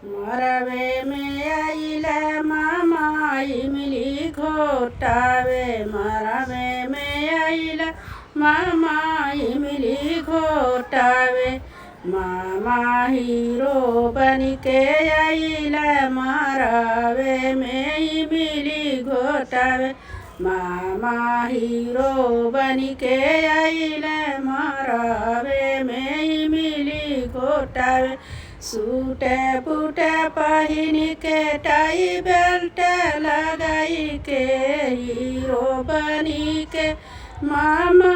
मरवे में आइल मामा इमली घोटावे। मरवे में आइल मामा इमली घोटावे। मामा हीरो बन के आइल मरवे में इमली घोटावे। मामा हीरो बन के आइल मरवे में इमली घोटावे। सूट बूट पहिन के टाई बेल्ट लगाई के हीरो बनी के मामा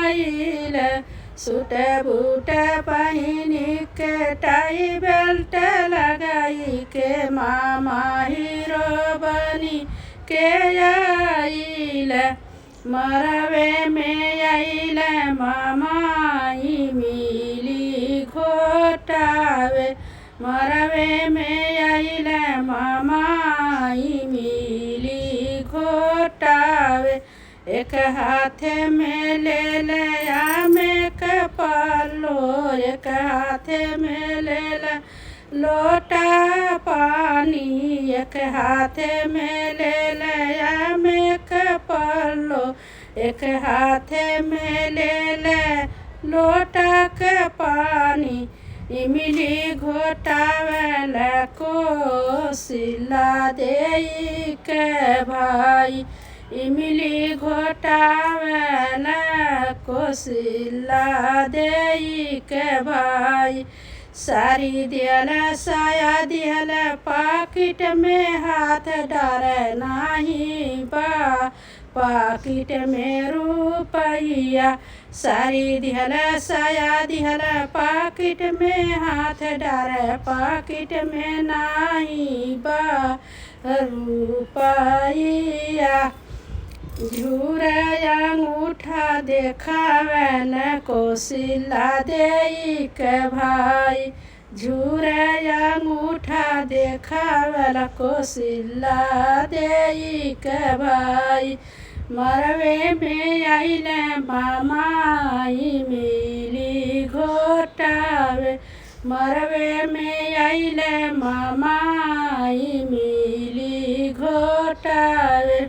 आइल। सूट बूट पहिन के टाई बेल्ट लगाई के मामा हीरो बनी के आइल। मरवे में आइल मामा इमली घोटावे। मरवे में आइल मामा इमली घोटावे। एक हाथ में ले ले आम के पल्लो। एक हाथ में ले ले लोटा पानी। एक हाथ में ले ले आम के पल्लो। एक हाथ में ले ले लोटा के पानी। इमली घोटावे कोसिला देई के भाई। इमली घोटावे कोसिला देई के भाई। साड़ी दियल साया दियल पाकिट में हाथ डारे नहीं बा। पाकिट में रुपया। साड़ी दिहल साया दिहल पाकिट में हाथ डारे पाकिट में नहीं बा रुपया। झूरे अंगूठा देखावेल कोसिला देई के भाई। झूरे अंगूठा देखावेल कोसिला देई के भाई। मरवे में आइल मामा इमली घोटावे। मरवे में आइल मामा इमली घोटावे।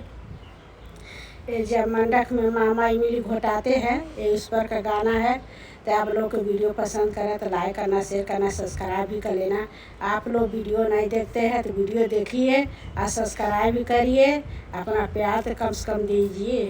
ये जब मंडक में मामा इमली घोटाते हैं, ये उस पर का गाना है। तो आप लोग को वीडियो पसंद करें तो लाइक करना, शेयर करना, सब्सक्राइब भी कर लेना। आप लोग वीडियो नहीं देखते हैं तो वीडियो देखिए और सब्सक्राइब भी करिए। अपना प्यार तो कम से कम दीजिए।